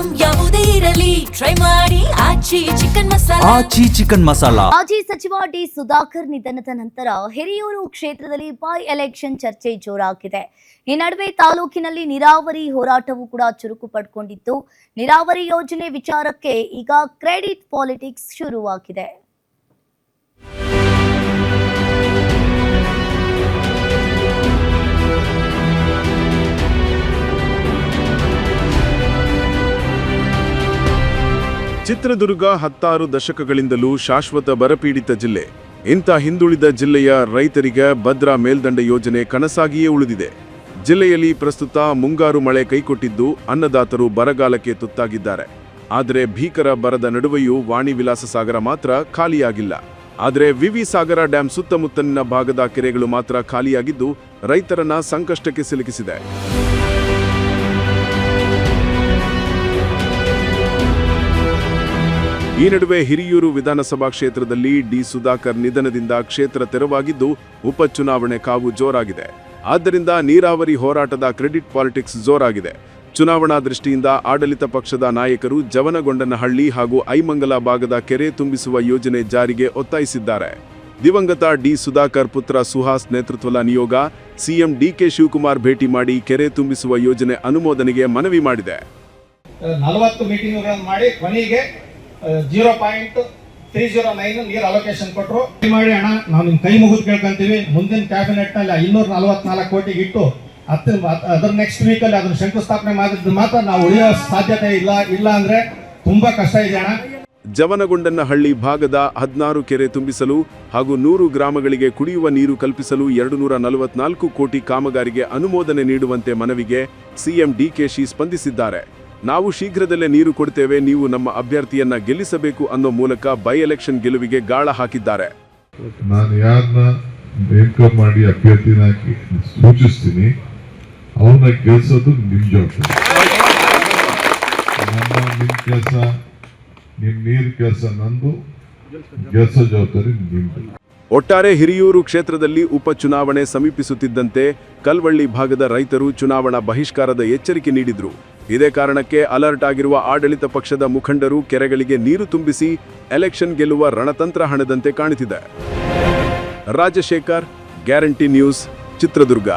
Item ಯಾವುದೇ ಇರಲಿ try ಮಾಡಿ ಆಚಿ ಚಿಕನ್ ಮಸಾಲಾ. ಮಾಜಿ ಸಚಿವ ಡಿ ಸುಧಾಕರ್ ನಿಧನದ ನಂತರ ಹಿರಿಯೂರು ಕ್ಷೇತ್ರದಲ್ಲಿ ಬೈ ಎಲೆಕ್ಷನ್ ಚರ್ಚೆ ಜೋರಾಗಿದೆ. ಈ ನಡುವೆ ತಾಲೂಕಿನಲ್ಲಿ ನೀರಾವರಿ ಹೋರಾಟವೂ ಕೂಡ ಚುರುಕು ಪಡ್ಕೊಂಡಿದ್ದು, ನೀರಾವರಿ ಯೋಜನೆ ವಿಚಾರಕ್ಕೆ ಈಗ ಕ್ರೆಡಿಟ್ ಪಾಲಿಟಿಕ್ಸ್ ಶುರುವಾಗಿದೆ. ಚಿತ್ರದುರ್ಗ 16 ದಶಕಗಳಿಂದಲೂ ಶಾಶ್ವತ ಬರಪೀಡಿತ ಜಿಲ್ಲೆ. ಇಂಥ ಹಿಂದುಳಿದ ಜಿಲ್ಲೆಯ ರೈತರಿಗೆ ಭದ್ರಾ ಮೇಲ್ದಂಡೆ ಯೋಜನೆ ಕನಸಾಗಿಯೇ ಉಳಿದಿದೆ. ಜಿಲ್ಲೆಯಲ್ಲಿ ಪ್ರಸ್ತುತ ಮುಂಗಾರು ಮಳೆ ಕೈಕೊಟ್ಟಿದ್ದು ಅನ್ನದಾತರು ಬರಗಾಲಕ್ಕೆ ತುತ್ತಾಗಿದ್ದಾರೆ. ಆದರೆ ಭೀಕರ ಬರದ ನಡುವೆಯೂ ವಾಣಿ ವಿಲಾಸ ಸಾಗರ ಮಾತ್ರ ಖಾಲಿಯಾಗಿಲ್ಲ. ಆದರೆ ವಿವಿ ಸಾಗರ ಡ್ಯಾಂ ಸುತ್ತಮುತ್ತಲಿನ ಭಾಗದ ಕೆರೆಗಳು ಮಾತ್ರ ಖಾಲಿಯಾಗಿದ್ದು ರೈತರನ್ನ ಸಂಕಷ್ಟಕ್ಕೆ ಸಿಲುಕಿಸಿದೆ. ಈ ನಡುವೆ ಹಿರಿಯೂರು ವಿಧಾನಸಭಾ ಕ್ಷೇತ್ರದಲ್ಲಿ ಡಿ ಸುಧಾಕರ್ ನಿಧನದಿಂದ ಕ್ಷೇತ್ರ ತೆರವಾಗಿದ್ದು ಉಪಚುನಾವಣೆ ಕಾವು ಜೋರಾಗಿದೆ. ಆದ್ದರಿಂದ ನೀರಾವರಿ ಹೋರಾಟದ ಕ್ರೆಡಿಟ್ ಪಾಲಿಟಿಕ್ಸ್ ಜೋರಾಗಿದೆ. ಚುನಾವಣಾ ದೃಷ್ಟಿಯಿಂದ ಆಡಳಿತ ಪಕ್ಷದ ನಾಯಕರು ಜವನಗೊಂಡನಹಳ್ಳಿ ಹಾಗೂ ಐಮಂಗಲ ಭಾಗದ ಕೆರೆ ತುಂಬಿಸುವ ಯೋಜನೆ ಜಾರಿಗೆ ಒತ್ತಾಯಿಸಿದ್ದಾರೆ. ದಿವಂಗತ ಡಿ ಸುಧಾಕರ್ ಪುತ್ರ ಸುಹಾಸ್ ನೇತೃತ್ವದ ನಿಯೋಗ ಸಿಎಂ ಡಿಕೆ ಶಿವಕುಮಾರ್ ಭೇಟಿ ಮಾಡಿ ಕೆರೆ ತುಂಬಿಸುವ ಯೋಜನೆ ಅನುಮೋದನೆಗೆ ಮನವಿ ಮಾಡಿದೆ. 40 ಮೀಟಿಂಗ್ಗಳನ್ನು ಮಾಡಿ ಕೊನೆಗೆ 0.309 ನೀರು ಅಲೋಕೇಶನ್ ಕೊಟ್ಟರು. ಮಾಡಿ ಅಣ್ಣ, ನಾವು ನಿಮ್ ಕೈ ಮುಗಿದು ಕೇಳ್ಕೊಂತೀವಿ. ಮುಂದಿನ ಕ್ಯಾಬಿನೆಟ್ ನಲ್ಲಿ 244 ಕೋಟಿಗೆ ಇಟ್ಟು ಅದರ ನೆಕ್ಸ್ಟ್ ವೀಕ್ ಅಲ್ಲಿ ಅದನ್ನ ಶಂಕುಸ್ಥಾಪನೆ ಮಾಡಿದ್ರೆ ಮಾತ್ರ ನಾವು ಉಳಿಯೋ ಸಾಧ್ಯತೆ ಇಲ್ಲ ಅಂದ್ರೆ ತುಂಬಾ ಕಷ್ಟ ಇದೆ ಅಣ್ಣ. ಜವನಗೊಂಡನಹಳ್ಳಿ ಭಾಗದ 16 ಕೆರೆ ತುಂಬಿಸಲು ಹಾಗೂ 100 ಗ್ರಾಮಗಳಿಗೆ ಕುಡಿಯುವ ನೀರು ಕಲ್ಪಿಸಲು 244 ಕೋಟಿ ಕಾಮಗಾರಿಗೆ ಅನುಮೋದನೆ ನೀಡುವಂತೆ ಮನವಿಗೆ ಸಿಎಂ ಡಿಕೆಶಿ ಸ್ಪಂದಿಸಿದ್ದಾರೆ. ನಾವು ಶೀಘ್ರದಲ್ಲೇ ನೀರು ಕೊಡ್ತೇವೆ, ನೀವು ನಮ್ಮ ಅಭ್ಯರ್ಥಿಯನ್ನ ಗೆಲ್ಲಿಸಬೇಕು ಅನ್ನೋ ಮೂಲಕ ಬೈ ಎಲೆಕ್ಷನ್ ಗೆಲುವಿಗೆ ಗಾಳ ಹಾಕಿದ್ದಾರೆ. ನಾನು ಯಾರನ್ನ ನೇಮಕ ಮಾಡಿ ಅಭ್ಯರ್ಥಿನ ಸೂಚಿಸ್ತೀನಿ ಅವ್ರನ್ನ ಗೆಲ್ಸೋದು ನಿಮ್ ಜವಾಬ್ದಾರಿ. ನಿಮ್ ಕೆಲಸ, ನಿಮ್ ನೀರು ಕೆಲಸ ನಂದು, ಗೆಲ್ಸೋ ಜವಾಬ್ದಾರಿ ನಿಮ್ದು. ಒಟ್ಟಾರೆ ಹಿರಿಯೂರು ಕ್ಷೇತ್ರದಲ್ಲಿ ಉಪಚುನಾವಣೆ ಸಮೀಪಿಸುತ್ತಿದ್ದಂತೆ ಕಲ್ವಳ್ಳಿ ಭಾಗದ ರೈತರು ಚುನಾವಣಾ ಬಹಿಷ್ಕಾರದ ಎಚ್ಚರಿಕೆ ನೀಡಿದ್ರು. ಇದೇ ಕಾರಣಕ್ಕೆ ಅಲರ್ಟ್ ಆಗಿರುವ ಆಡಳಿತ ಪಕ್ಷದ ಮುಖಂಡರು ಕೆರೆಗಳಿಗೆ ನೀರು ತುಂಬಿಸಿ ಎಲೆಕ್ಷನ್ ಗೆಲ್ಲುವ ರಣತಂತ್ರ ಹಣದಂತೆ ಕಾಣುತ್ತಿದೆ. Rajashekar, guarantee news, Chitradurga.